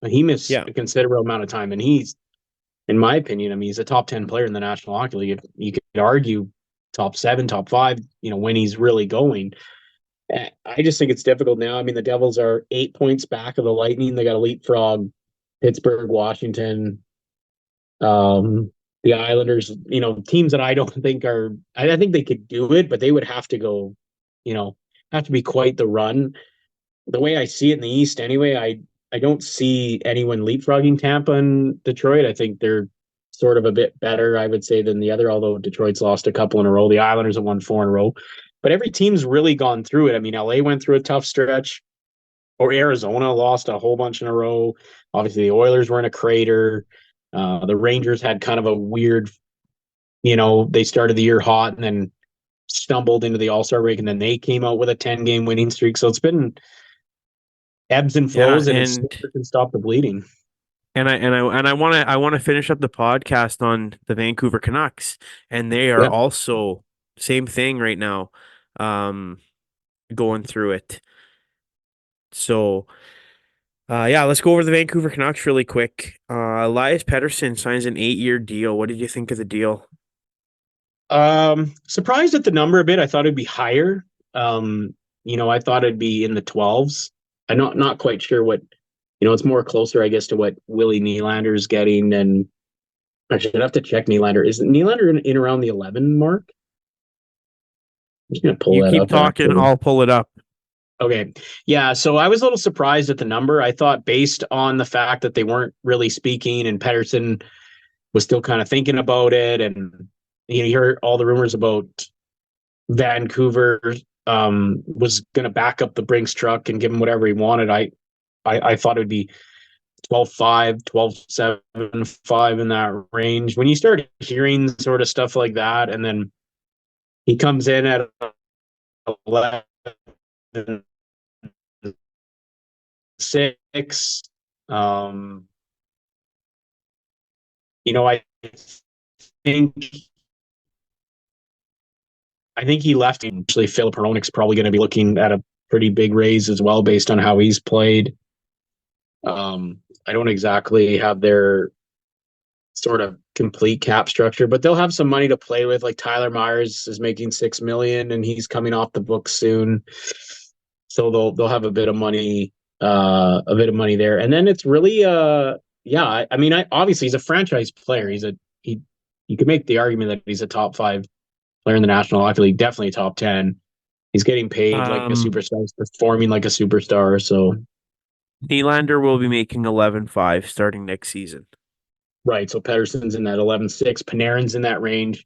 He missed Yeah. a considerable amount of time, and he's, in my opinion, I mean, he's a top 10 player in the National Hockey League. You could argue top seven, top five, when he's really going. I just think it's difficult now. I mean, the Devils are 8 points back of the Lightning. They got a leapfrog Pittsburgh, Washington, um, the Islanders, teams that I don't think are, I think they could do it, but they would have to go, have to be quite the run. The way I see it in the East anyway, I don't see anyone leapfrogging Tampa and Detroit. I think they're sort of a bit better, I would say, than the other, although Detroit's lost a couple in a row. The Islanders have won four in a row. But every team's really gone through it. I mean, LA went through a tough stretch, or Arizona lost a whole bunch in a row. Obviously, the Oilers were in a crater. The Rangers had kind of a weird, they started the year hot and then stumbled into the All-Star break, and then they came out with a 10-game winning streak. So it's been ebbs and Yeah, flows, and it's never can stop the bleeding. I want to finish up the podcast on the Vancouver Canucks, and they are Yeah. also same thing right now, um, going through it. So, yeah, let's go over the Vancouver Canucks really quick. Elias Pettersson signs an 8-year deal. What did you think of the deal? Surprised at the number a bit. I thought it'd be higher. I thought it'd be in the 12s. I'm not quite sure what, it's more closer, I guess, to what Willie Nylander's getting. And I should have to check Nylander. Is Nylander in around the 11 mark? I'm just gonna pull You that keep up talking, actually. I'll pull it up. Okay. Yeah, so I was a little surprised at the number. I thought based on the fact that they weren't really speaking and Pettersson was still kind of thinking about it, and you heard all the rumors about Vancouver was going to back up the Brinks truck and give him whatever he wanted. I thought it would be 12.5, 12.75 in that range. When you start hearing sort of stuff like that, and then he comes in at 11.6, I think I think he left. Actually, Philip Hronek's probably going to be looking at a pretty big raise as well, based on how he's played. I don't exactly have their sort of complete cap structure, but they'll have some money to play with. Like Tyler Myers is making $6 million, and he's coming off the books soon, so they'll have a bit of money there. And then it's really yeah. I mean, obviously he's a franchise player. He you could make the argument that he's a top five player in the National Hockey League, definitely top 10. He's getting paid like a Um, superstar. He's performing like a superstar. So Nylander will be making 11.5 starting next season. right. So Pettersson's in that 11.6. Panarin's in that range.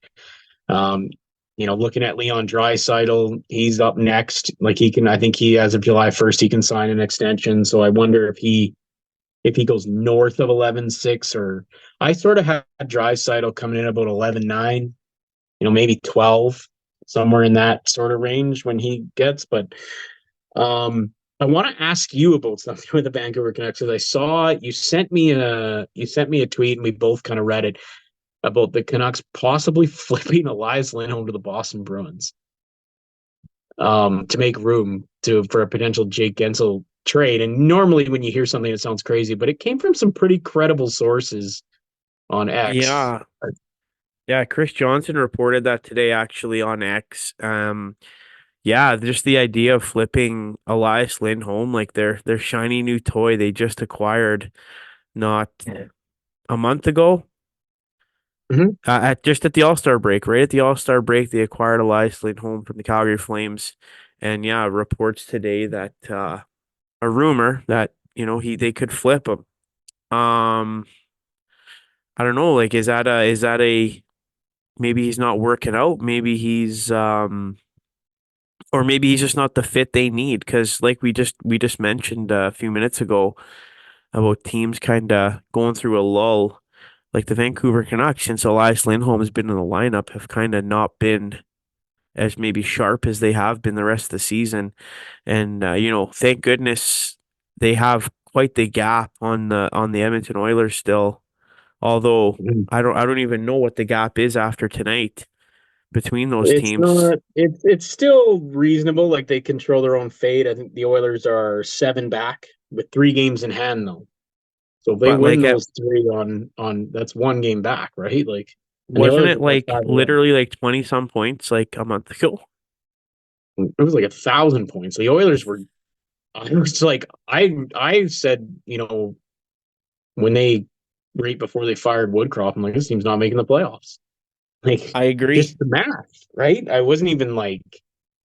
Um, looking at Leon Draisaitl, he's up next. Like I think he, as of July 1st, he can sign an extension. So I wonder if he goes north of 11.6, or I sort of had Draisaitl coming in about 11.9, maybe 12, somewhere in that sort of range when he gets. But I want to ask you about something with the Vancouver Canucks, because I saw you sent me a tweet, and we both kind of read it, about the Canucks possibly flipping Elias Lindholm to the Boston Bruins, to make room for a potential Jake Gensel trade. And normally when you hear something, it sounds crazy, but it came from some pretty credible sources on X. Yeah. Yeah, Chris Johnson reported that today actually on X. Yeah, just the idea of flipping Elias Lindholm, like their shiny new toy they just acquired not a month ago. Mhm. At the All-Star break, right at the All-Star break, they acquired Elias Lindholm from the Calgary Flames, and yeah, reports today that a rumor that they could flip him. Um, I don't know, like is that a maybe he's not working out, maybe he's or maybe he's just not the fit they need, because like we just mentioned a few minutes ago about teams kind of going through a lull. Like the Vancouver Canucks, since Elias Lindholm has been in the lineup, have kind of not been as maybe sharp as they have been the rest of the season. And thank goodness they have quite the gap on the Edmonton Oilers still. Although Mhm. I don't even know what the gap is after tonight. between those It's teams. not. It's still reasonable. Like they control their own fate. I think the Oilers are 7 back with 3 games in hand, though. So if they But win like, those 3 on that's 1 game back, right? Like, and the wasn't Oilers it are like like 5-1. literally like 20 some points like a month ago? It was like 1,000 points. The Oilers were. I was like, I said, when they right before they fired Woodcroft, I'm like, this team's not making the playoffs. Like, I agree. just the math, right? I wasn't even like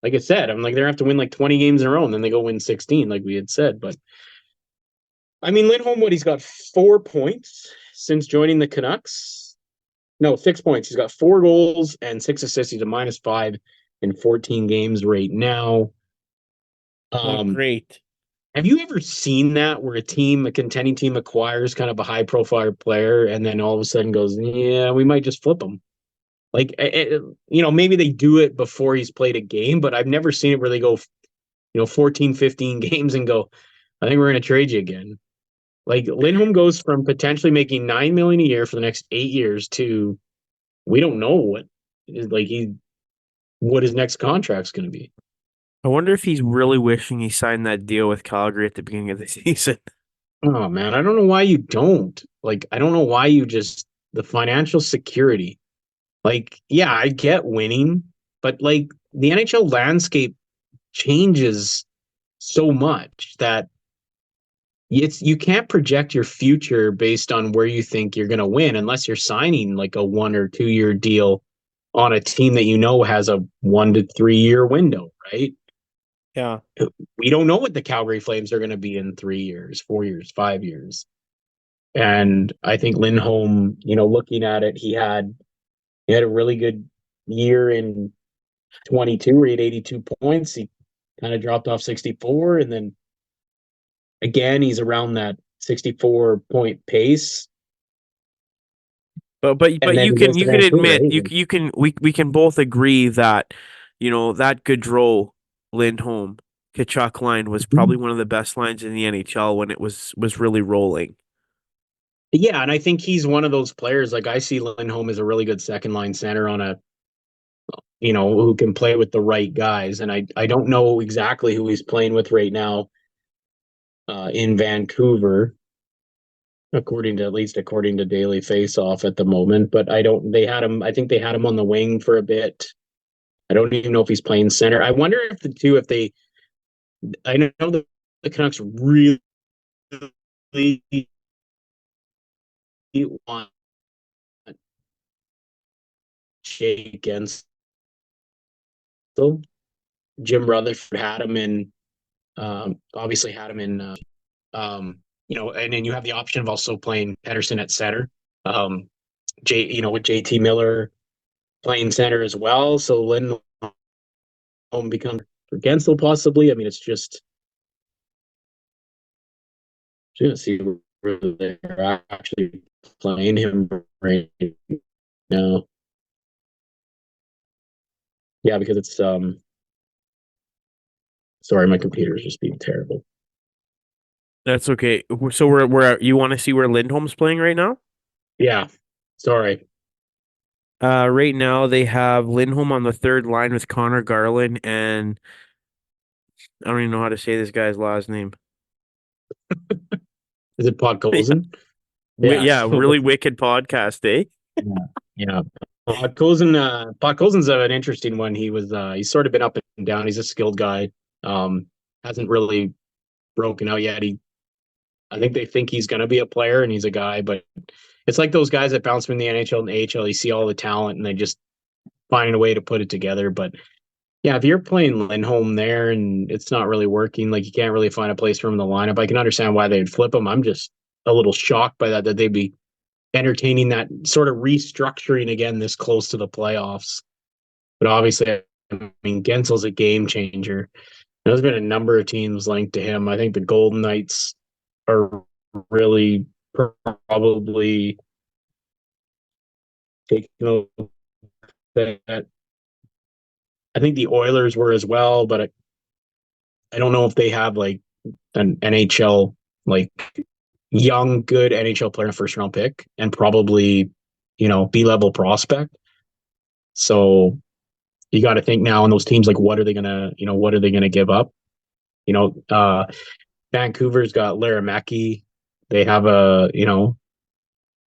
I said, I'm like, they're gonna have to win like 20 games in a row, and then they go win 16, like we had said. But I mean, Lindholm, he's got 4 points since joining the Canucks. No, 6 points. He's got 4 goals and 6 assists. He's a -5 in 14 games right now. Not Um, great. have you ever seen that where a contending team acquires kind of a high profile player and then all of a sudden goes, yeah, we might just flip him? Like, maybe they do it before he's played a game, but I've never seen it where they go, 14, 15 games and go, I think we're going to trade you again. Like Lindholm goes from potentially making 9 million a year for the next 8 years to we don't know what his next contract's going to be. I wonder if he's really wishing he signed that deal with Calgary at the beginning of the season. Oh man, I don't know why you don't. Like, I don't know why you just the financial security. Like, yeah, I get winning, but like the NHL landscape changes so much that you can't project your future based on where you think you're going to win unless you're signing like a 1 or 2 year deal on a team that has a 1 to 3 year window, right? Yeah. We don't know what the Calgary Flames are going to be in 3 years, 4 years, 5 years. And I think Lindholm, looking at it, he had a really good year in 22 where he had 82 points. He kind of dropped off 64, and then again he's around that 64 point pace. But And then you he can goes to Vancouver, admit right? you can we can both agree that that Gaudreau Lindholm Kachuk line was probably one of the best lines in the NHL when it was really rolling. Yeah, and I think he's one of those players. Like I see Lindholm as a really good second line center on who can play with the right guys. And I don't know exactly who he's playing with right now in Vancouver, according to Daily Faceoff at the moment. But I don't. They had him. I think they had him on the wing for a bit. I don't even know if he's playing center. I wonder if they. I know the Canucks really want Shea against them. Jim Rutherford had him in. Obviously had him in. And then you have the option of also playing Pedersen at center. With JT Miller playing center as well. So Lindholm becomes for Gensel possibly. I mean, it's just to see where they're actually playing him right now. Yeah, because it's sorry, my computer is just being terrible. That's okay. So we're you want to see where Lindholm's playing right now? Yeah, sorry. Right now they have Lindholm on the third line with Connor Garland and I don't even know how to say this guy's last name. Is it Podkolzin? Yeah, Yeah, so really wicked podcast, eh? yeah, yeah. Podkolzin's an interesting one. He's sort of been up and down. He's a skilled guy. Um, hasn't really broken out yet. I think they think he's going to be a player, and he's a guy, but it's like those guys that bounce from the NHL and the AHL. You see all the talent, and they just finding a way to put it together. But yeah, if you're playing Lindholm there and it's not really working, like you can't really find a place for him in the lineup, I can understand why they'd flip him. I'm just a little shocked by that they'd be entertaining that sort of restructuring again this close to the playoffs. But obviously, I mean, Gensel's a game changer. There's been a number of teams linked to him. I think the Golden Knights are really probably taking a look at. I think the Oilers were as well, but I don't know if they have like an NHL like young good NHL player in a first round pick and probably B level prospect. So you got to think now on those teams, like, what are they gonna give up? Vancouver's got Laramecki. They have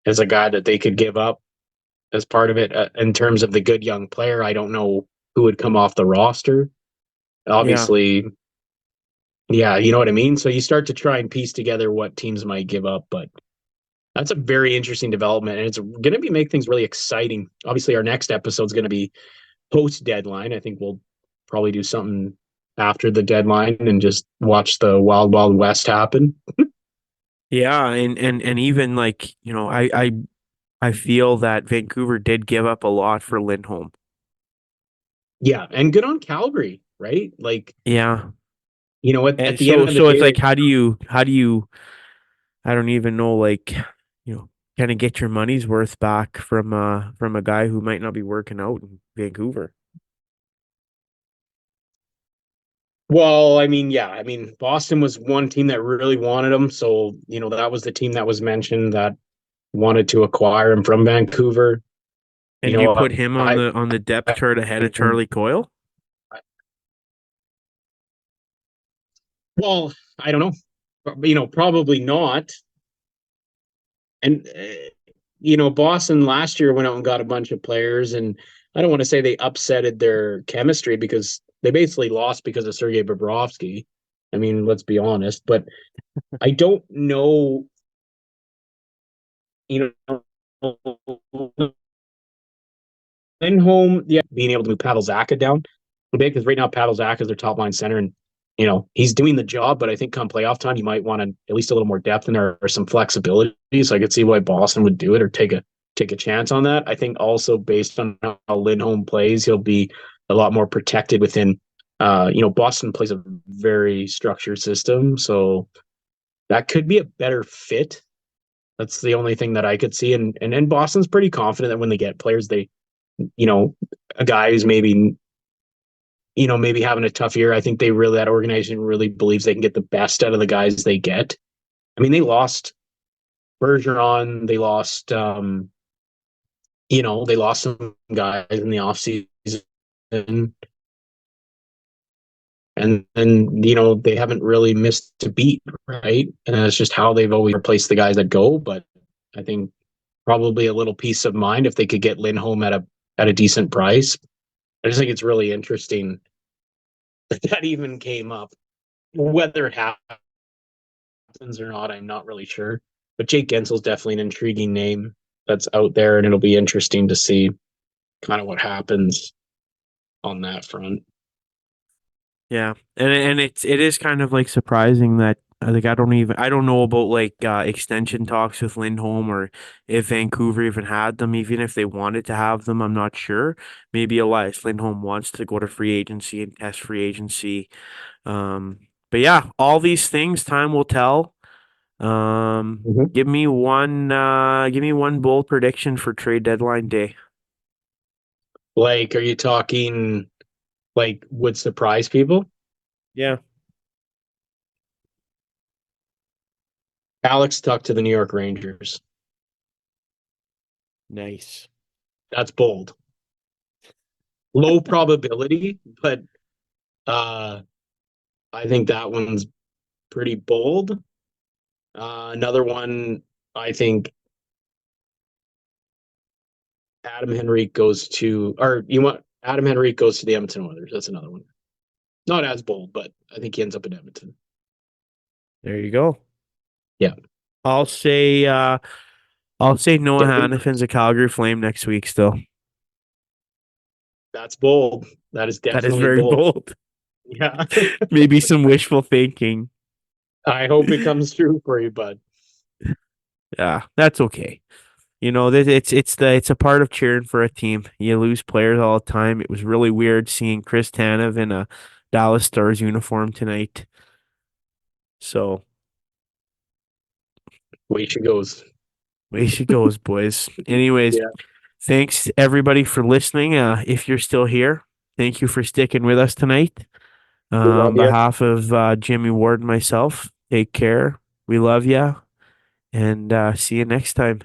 as a guy that they could give up as part of it. In terms of the good young player, I don't know who would come off the roster. Yeah. Obviously, yeah, you know what I mean? So you start to try and piece together what teams might give up, but that's a very interesting development, and it's going to be make things really exciting. Obviously, our next episode is going to be post deadline. I think we'll probably do something after the deadline and just watch the wild, wild west happen. Yeah, and even like, I feel that Vancouver did give up a lot for Lindholm. Yeah, and good on Calgary, right? Like, Yeah. at And the end so of the so it's day, like how do you I don't even know, like, kind of get your money's worth back from a guy who might not be working out in Vancouver. well, I mean, yeah, I mean, Boston was one team that really wanted him, so that was the team that was mentioned that wanted to acquire him from Vancouver. You And you know, put him on I, the depth I chart ahead of Charlie Coyle? well, I don't know, probably not. And Boston last year went out and got a bunch of players, and I don't want to say they upsetted their chemistry because they basically lost because of Sergei Bobrovsky. I mean, let's be honest, but I don't know, you know, Lindholm, yeah, being able to move Pavel Zacha down a bit because right now Pavel Zacha is their top line center, and he's doing the job. But I think come playoff time, you might want at least a little more depth in there or some flexibility. So I could see why Boston would do it or take a chance on that. I think also based on how Lindholm plays, he'll be a lot more protected within. Boston plays a very structured system, so that could be a better fit. That's the only thing that I could see, and Boston's pretty confident that when they get players, you know, a guy who's maybe having a tough year. I think that organization really believes they can get the best out of the guys they get. I mean, they lost Bergeron, they lost some guys in the offseason. And then, they haven't really missed a beat, right? And it's just how they've always replaced the guys that go. But I think probably a little peace of mind if they could get Lindholm at a decent price. I just think it's really interesting that even came up. Whether it happens or not, I'm not really sure. But Jake Gensel's definitely an intriguing name that's out there, and it'll be interesting to see kind of what happens on that front. Yeah. And it is kind of like surprising that like I don't know about like extension talks with Lindholm or if Vancouver even had them, even if they wanted to have them, I'm not sure. Maybe Elias Lindholm wants to go to free agency and test free agency. But yeah, all these things, time will tell. Mm-hmm. Give me one bold prediction for trade deadline day. Like, are you talking like would surprise people? Yeah. Alex Tuck to the New York Rangers. Nice. That's bold. Low probability, but uh, I think that one's pretty bold. Another one, I think Adam Henrique goes to the Edmonton Oilers. That's another one. Not as bold, but I think he ends up in Edmonton. There you go. Yeah. I'll say Noah Hannafin's a Calgary Flame next week still. That's bold. That is That is definitely very bold. bold. Yeah. Maybe some wishful thinking. I hope it comes true for you, bud. Yeah, that's okay. It's a part of cheering for a team. You lose players all the time. It was really weird seeing Chris Tanev in a Dallas Stars uniform tonight. So Way she goes. way she goes, boys. Anyways, Yeah. thanks everybody for listening. If you're still here, thank you for sticking with us tonight. We love On you. behalf of Jimmy Ward and myself, take care. We love you, and see you next time.